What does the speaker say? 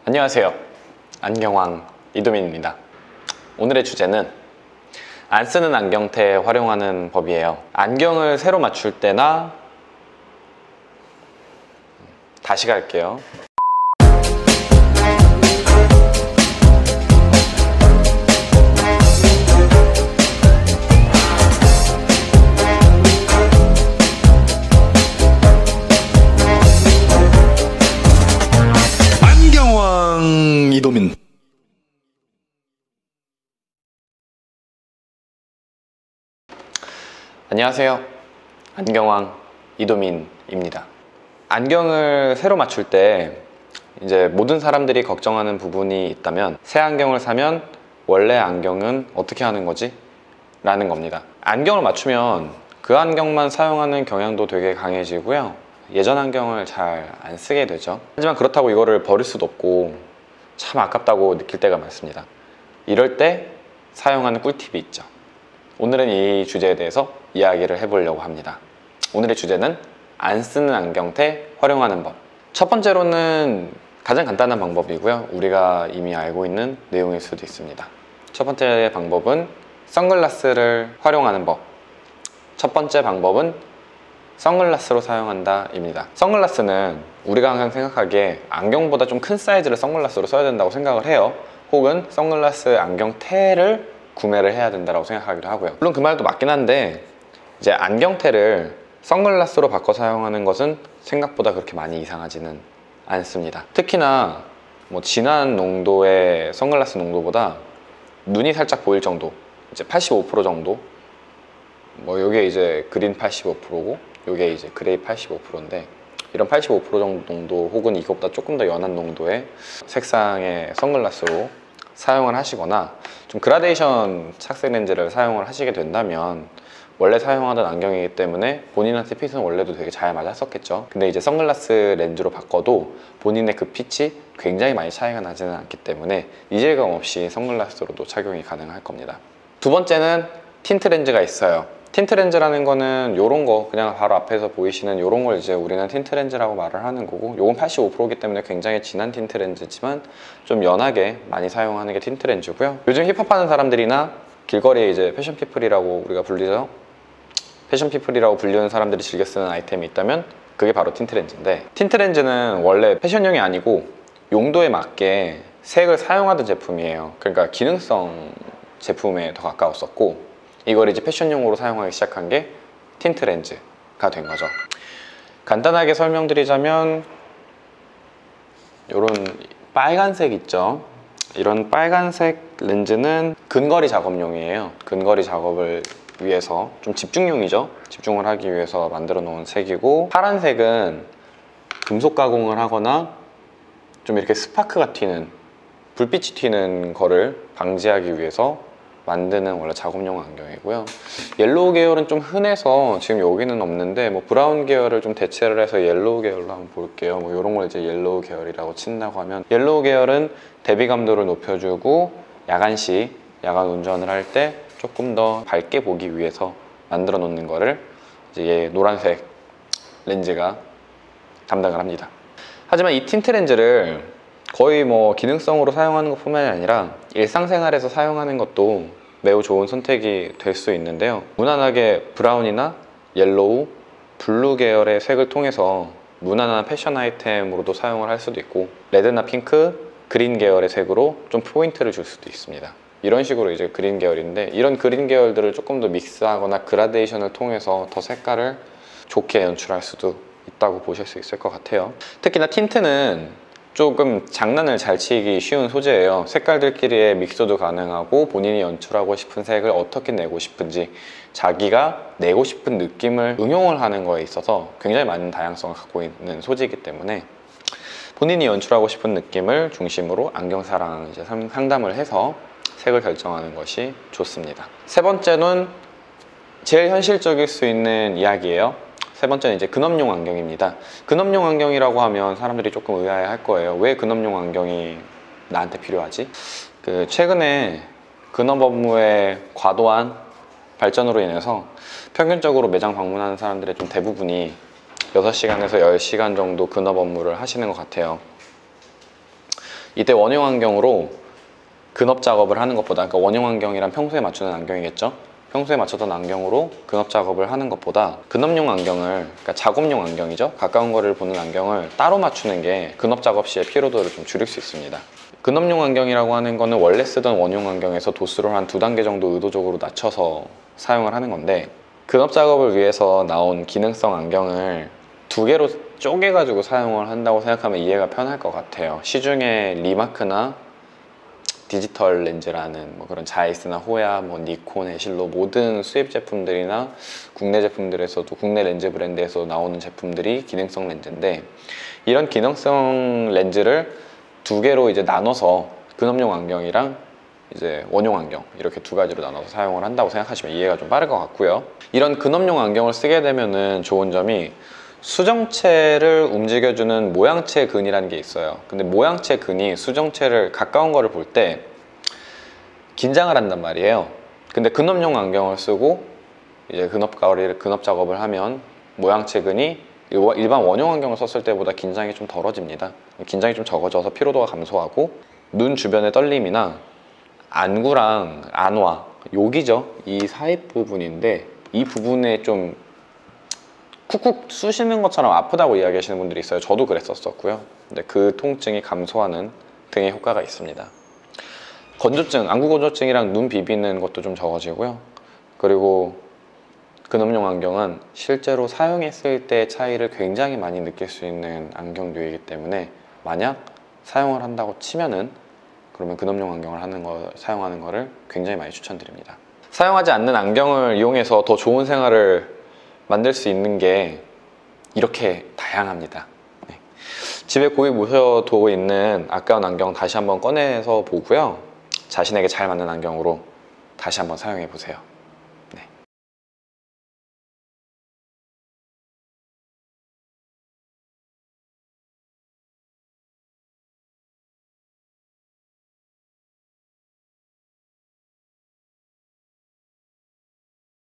안녕하세요. 안경왕 이도민입니다. 오늘의 주제는 안 쓰는 안경테 활용하는 법이에요. 안경을 새로 맞출 때나 다시 갈게요. 안경왕 이도민. 안녕하세요. 안경왕 이도민입니다. 안경을 새로 맞출 때 이제 모든 사람들이 걱정하는 부분이 있다면, 새 안경을 사면 원래 안경은 어떻게 하는 거지? 라는 겁니다. 안경을 맞추면 그 안경만 사용하는 경향도 되게 강해지고요, 예전 안경을 잘 안 쓰게 되죠. 하지만 그렇다고 이거를 버릴 수도 없고 참 아깝다고 느낄 때가 많습니다. 이럴 때 사용하는 꿀팁이 있죠. 오늘은 이 주제에 대해서 이야기를 해보려고 합니다. 오늘의 주제는 안 쓰는 안경테 활용하는 법. 첫 번째로는 가장 간단한 방법이고요, 우리가 이미 알고 있는 내용일 수도 있습니다. 첫 번째 방법은 선글라스를 활용하는 법. 첫 번째 방법은 선글라스로 사용한다 입니다. 선글라스는 우리가 항상 생각하기에 안경보다 좀 큰 사이즈를 선글라스로 써야 된다고 생각을 해요. 혹은 선글라스 안경테를 구매를 해야 된다고 생각하기도 하고요. 물론 그 말도 맞긴 한데, 이제 안경테를 선글라스로 바꿔 사용하는 것은 생각보다 그렇게 많이 이상하지는 않습니다. 특히나 진한 농도의 선글라스 농도보다 눈이 살짝 보일 정도, 이제 85% 정도, 요게 이제 그린 85%고 요게 이제 그레이 85%인데, 이런 85% 정도 혹은 이것보다 조금 더 연한 농도의 색상의 선글라스로 사용을 하시거나, 좀 그라데이션 착색 렌즈를 사용을 하시게 된다면, 원래 사용하던 안경이기 때문에 본인한테 핏은 원래도 되게 잘 맞았었겠죠. 근데 이제 선글라스 렌즈로 바꿔도 본인의 그 핏이 굉장히 많이 차이가 나지는 않기 때문에 이질감 없이 선글라스로도 착용이 가능할 겁니다. 두 번째는 틴트 렌즈가 있어요. 틴트 렌즈라는 거는 요런 거, 그냥 바로 앞에서 보이시는 요런 걸 이제 우리는 틴트 렌즈라고 말을 하는 거고, 요건 85%이기 때문에 굉장히 진한 틴트 렌즈지만 좀 연하게 많이 사용하는 게 틴트 렌즈고요. 요즘 힙합 하는 사람들이나 길거리에 이제 패션 피플이라고 우리가 불리죠. 패션 피플이라고 불리는 사람들이 즐겨 쓰는 아이템이 있다면 그게 바로 틴트 렌즈인데, 틴트 렌즈는 원래 패션용이 아니고 용도에 맞게 색을 사용하던 제품이에요. 그러니까 기능성 제품에 더 가까웠었고, 이걸 이제 패션용으로 사용하기 시작한 게 틴트 렌즈가 된 거죠. 간단하게 설명드리자면, 이런 빨간색 있죠. 이런 빨간색 렌즈는 근거리 작업용이에요. 근거리 작업을 위해서, 좀 집중용이죠. 집중을 하기 위해서 만들어 놓은 색이고, 파란색은 금속 가공을 하거나 좀 이렇게 스파크가 튀는, 불빛이 튀는 거를 방지하기 위해서 만드는 원래 작업용 안경이고요. 옐로우 계열은 좀 흔해서 지금 여기는 없는데, 브라운 계열을 좀 대체를 해서 옐로우 계열로 한번 볼게요. 이런 걸 이제 옐로우 계열이라고 친다고 하면, 옐로우 계열은 대비감도를 높여주고 야간시, 야간 운전을 할 때 조금 더 밝게 보기 위해서 만들어 놓는 거를 이제 얘 노란색 렌즈가 담당을 합니다. 하지만 이 틴트 렌즈를 거의 기능성으로 사용하는 것뿐만이 아니라 일상생활에서 사용하는 것도 매우 좋은 선택이 될 수 있는데요, 무난하게 브라운이나 옐로우, 블루 계열의 색을 통해서 무난한 패션 아이템으로도 사용을 할 수도 있고, 레드나 핑크, 그린 계열의 색으로 좀 포인트를 줄 수도 있습니다. 이런 식으로 이제 그린 계열인데, 이런 그린 계열들을 조금 더 믹스하거나 그라데이션을 통해서 더 색깔을 좋게 연출할 수도 있다고 보실 수 있을 것 같아요. 특히나 틴트는 조금 장난을 잘 치기 쉬운 소재예요. 색깔들끼리의 믹서도 가능하고, 본인이 연출하고 싶은 색을 어떻게 내고 싶은지 자기가 내고 싶은 느낌을 응용을 하는 거에 있어서 굉장히 많은 다양성을 갖고 있는 소재이기 때문에, 본인이 연출하고 싶은 느낌을 중심으로 안경사랑 이제 상담을 해서 색을 결정하는 것이 좋습니다. 세 번째는 제일 현실적일 수 있는 이야기예요. 세 번째는 이제 근업용 안경입니다. 근업용 안경이라고 하면 사람들이 조금 의아해 할 거예요. 왜 근업용 안경이 나한테 필요하지? 최근에 근업 업무의 과도한 발전으로 인해서 평균적으로 매장 방문하는 사람들의 좀 대부분이 6시간에서 10시간 정도 근업 업무를 하시는 것 같아요. 이때 원형 안경으로 근업 작업을 하는 것보다, 그러니까 원형 안경이란 평소에 맞추는 안경이겠죠. 평소에 맞췄던 안경으로 근업 작업을 하는 것보다 근업용 안경을, 그러니까 작업용 안경이죠. 가까운 거리를 보는 안경을 따로 맞추는 게 근업 작업 시의 피로도를 좀 줄일 수 있습니다. 근업용 안경이라고 하는 거는 원래 쓰던 원형 안경에서 도수를 한 2단계 정도 의도적으로 낮춰서 사용을 하는 건데, 근업 작업을 위해서 나온 기능성 안경을 2개로 쪼개가지고 사용을 한다고 생각하면 이해가 편할 것 같아요. 시중에 리마크나 디지털 렌즈라는 뭐 그런 자이스나 호야, 뭐 니콘, 에실로 모든 수입 제품들이나 국내 제품들에서도, 국내 렌즈 브랜드에서 나오는 제품들이 기능성 렌즈인데, 이런 기능성 렌즈를 2개로 이제 나눠서 근업용 안경이랑 이제 원용 안경, 이렇게 2가지로 나눠서 사용을 한다고 생각하시면 이해가 좀 빠를 것 같고요. 이런 근업용 안경을 쓰게 되면은 좋은 점이 수정체를 움직여주는 모양체 근이라는 게 있어요. 근데 모양체 근이 수정체를 가까운 거를 볼 때 긴장을 한단 말이에요. 근데 근업용 안경을 쓰고 이제 근업 작업을 하면 모양체 근이 일반 원형 안경을 썼을 때보다 긴장이 좀 덜어집니다. 긴장이 좀 적어져서 피로도가 감소하고, 눈 주변의 떨림이나 안구랑 안와, 여기죠. 이 사이 부분인데, 이 부분에 좀 쿡쿡 쑤시는 것처럼 아프다고 이야기하시는 분들이 있어요. 저도 그랬었고요. 근데 그 통증이 감소하는 등의 효과가 있습니다. 건조증, 안구 건조증이랑 눈 비비는 것도 좀 적어지고요. 그리고 근업용 안경은 실제로 사용했을 때 차이를 굉장히 많이 느낄 수 있는 안경류이기 때문에, 만약 사용을 한다고 치면은 그러면 근업용 안경을 사용하는 거를 굉장히 많이 추천드립니다. 사용하지 않는 안경을 이용해서 더 좋은 생활을 만들 수 있는 게 이렇게 다양합니다. 네. 집에 고이 모셔두고 있는 아까운 안경 다시 한번 꺼내서 보고요. 자신에게 잘 맞는 안경으로 다시 한번 사용해 보세요.